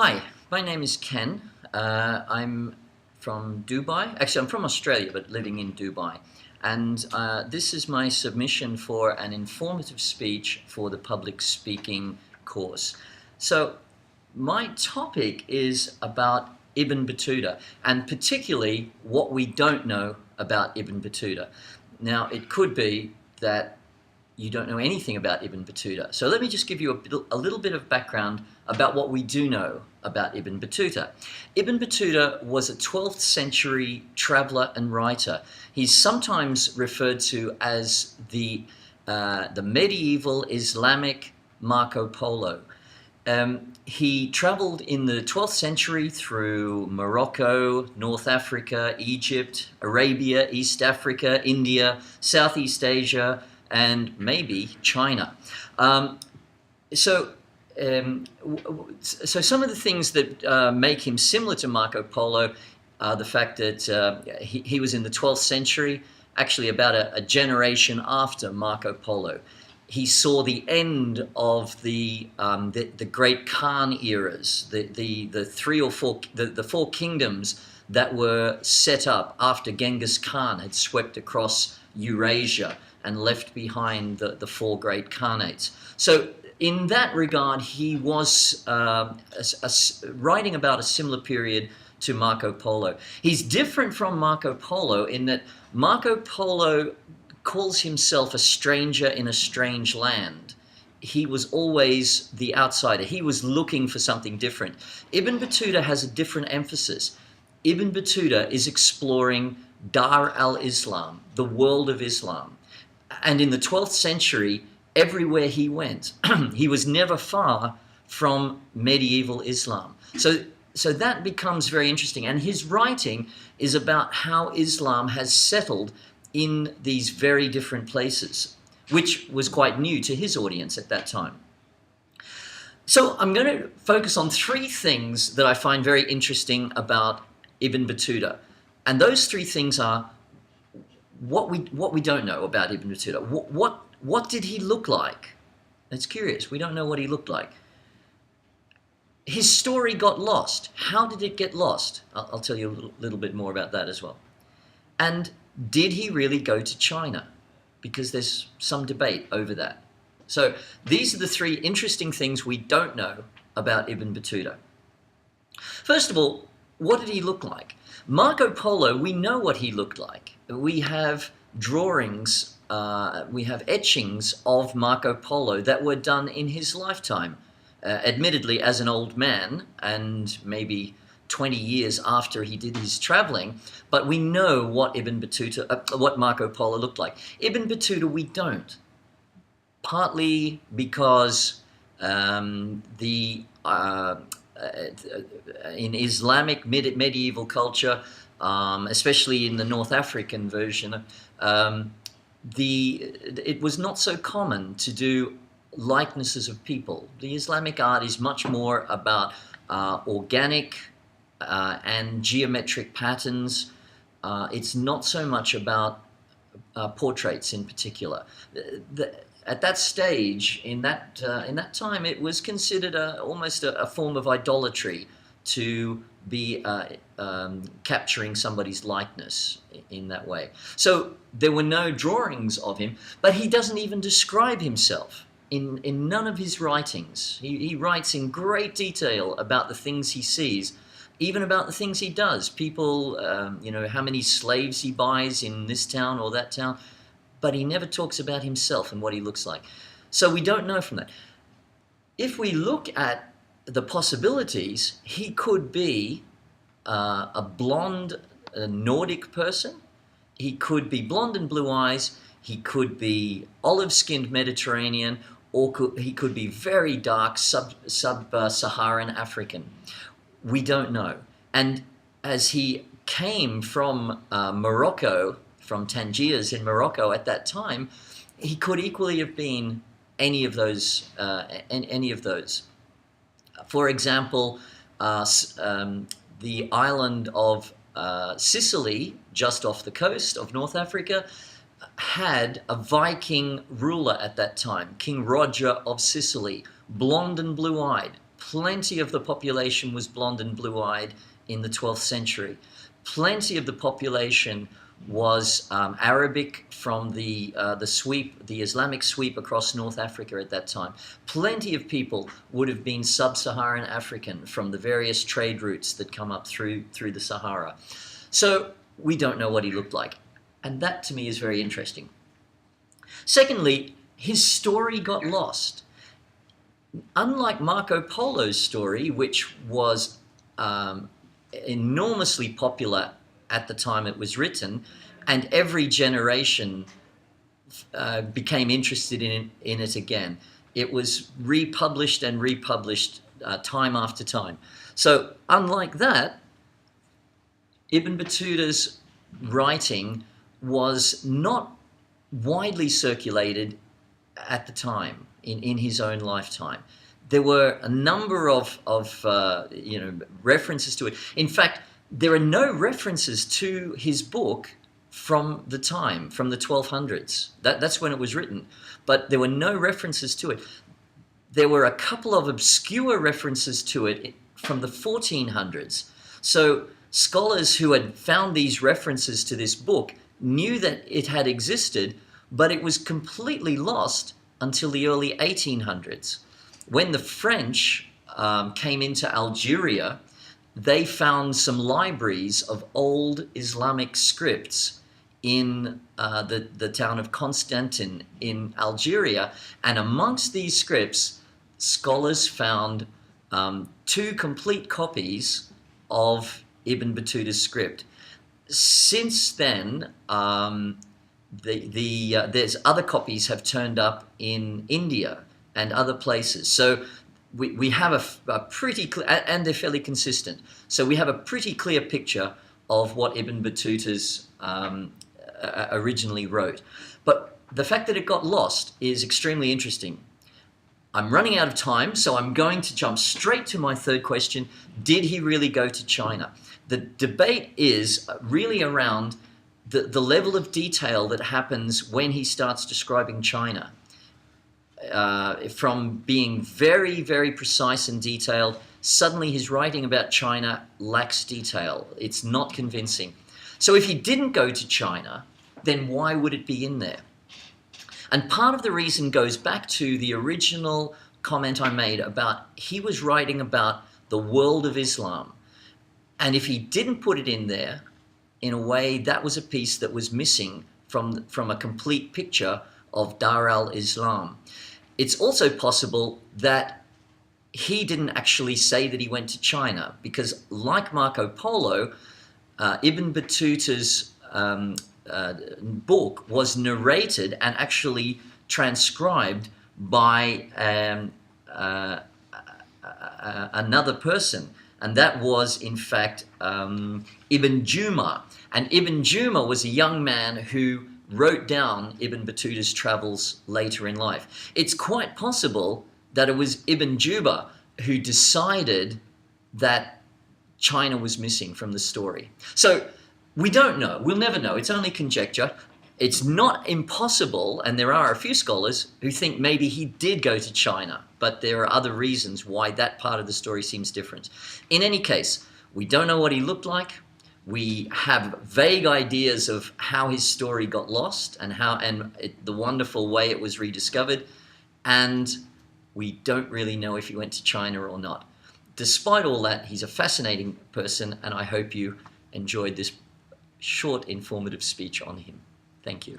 Hi, my name is Ken. I'm from Dubai. Actually, I'm from Australia, but living in Dubai. And this is my submission for an informative speech for the public speaking course. So, my topic is about Ibn Battuta, and particularly what we don't know about Ibn Battuta. Now, it could be that you don't know anything about Ibn Battuta. So let me just give you a little bit of background about what we do know about Ibn Battuta. Ibn Battuta was a 12th century traveler and writer. He's sometimes referred to as the medieval Islamic Marco Polo. He traveled in the 12th century through Morocco, North Africa, Egypt, Arabia, East Africa, India, Southeast Asia, and maybe China. So some of the things that make him similar to Marco Polo are the fact that he was in the 12th century, actually about a generation after Marco Polo. He saw the end of the great Khan eras, the four kingdoms that were set up after Genghis Khan had swept across Eurasia and left behind the four great Khanates. So in that regard, he was writing about a similar period to Marco Polo. He's different from Marco Polo in that Marco Polo calls himself a stranger in a strange land. He was always the outsider. He was looking for something different. Ibn Battuta has a different emphasis. Ibn Battuta is exploring Dar al-Islam, the world of Islam. And in the 12th century, everywhere he went, he was never far from medieval Islam. So that becomes very interesting. And his writing is about how Islam has settled in these very different places, which was quite new to his audience at that time. So I'm going to focus on three things that I find very interesting about Ibn Battuta. And those three things are what we don't know about Ibn Battuta. What did he look like? It's curious. We don't know what he looked like. His story got lost. How did it get lost? I'll tell you a little bit more about that as well. And did he really go to China? Because there's some debate over that. So these are the three interesting things we don't know about Ibn Battuta. First of all, what did he look like? Marco Polo, we know what he looked like. We have drawings, we have etchings of Marco Polo that were done in his lifetime, admittedly as an old man and maybe 20 years after he did his traveling, but we know what what Marco Polo looked like. Ibn Battuta, we don't. Partly because in Islamic medieval culture, especially in the North African version, it was not so common to do likenesses of people. The Islamic art is much more about organic and geometric patterns. It's not so much about portraits in particular. At that stage, in that time, it was considered almost a form of idolatry to be capturing somebody's likeness in that way. So there were no drawings of him, but he doesn't even describe himself in none of his writings. He writes in great detail about the things he sees, even about the things he does. People, how many slaves he buys in this town or that town, but he never talks about himself and what he looks like. So we don't know from that. If we look at the possibilities, he could be a blonde Nordic person. He could be blonde and blue eyes. He could be olive-skinned Mediterranean, or he could be very dark sub-Saharan African. We don't know. And as he came from Morocco, from Tangiers in Morocco at that time, he could equally have been any of those. For example, the island of Sicily, just off the coast of North Africa, had a Viking ruler at that time, King Roger of Sicily, blonde and blue-eyed. Plenty of the population was blonde and blue-eyed in the 12th century. Plenty of the population was Arabic from the Islamic sweep across North Africa at that time. Plenty of people would have been sub-Saharan African from the various trade routes that come up through the Sahara. So we don't know what he looked like. And that to me is very interesting. Secondly, his story got lost. Unlike Marco Polo's story, which was enormously popular at the time it was written, and every generation became interested in it again. It was republished and republished time after time. So unlike that, Ibn Battuta's writing was not widely circulated at the time in his own lifetime. There were a number of references to it. In fact, there are no references to his book from the time, from the 1200s. That's when it was written. But there were no references to it. There were a couple of obscure references to it from the 1400s. So scholars who had found these references to this book knew that it had existed, but it was completely lost until the early 1800s. When the French came into Algeria, they found some libraries of old Islamic scripts in the town of Constantine in Algeria. And amongst these scripts, scholars found 2 complete copies of Ibn Battuta's script. Since then, there's other copies have turned up in India and other places. So we have a pretty clear, and they're fairly consistent. So we have a pretty clear picture of what Ibn Battuta's originally wrote. But the fact that it got lost is extremely interesting. I'm running out of time, so I'm going to jump straight to my third question. Did he really go to China? The debate is really around the level of detail that happens when he starts describing China. From being very, very precise and detailed, suddenly his writing about China lacks detail. It's not convincing. So if he didn't go to China, then why would it be in there? And part of the reason goes back to the original comment I made about he was writing about the world of Islam. And if he didn't put it in there, in a way, that was a piece that was missing from a complete picture of Dar al-Islam. It's also possible that he didn't actually say that he went to China, because like Marco Polo, Ibn Battuta's book was narrated and actually transcribed by another person. And that was, in fact, Ibn Juma. And Ibn Juma was a young man who wrote down Ibn Battuta's travels later in life. It's quite possible that it was Ibn Juma who decided that China was missing from the story. So we don't know. We'll never know. It's only conjecture. It's not impossible, and there are a few scholars who think maybe he did go to China, but there are other reasons why that part of the story seems different. In any case, we don't know what he looked like. We have vague ideas of how his story got lost and the wonderful way it was rediscovered, and we don't really know if he went to China or not. Despite all that, he's a fascinating person, and I hope you enjoyed this short, informative speech on him. Thank you.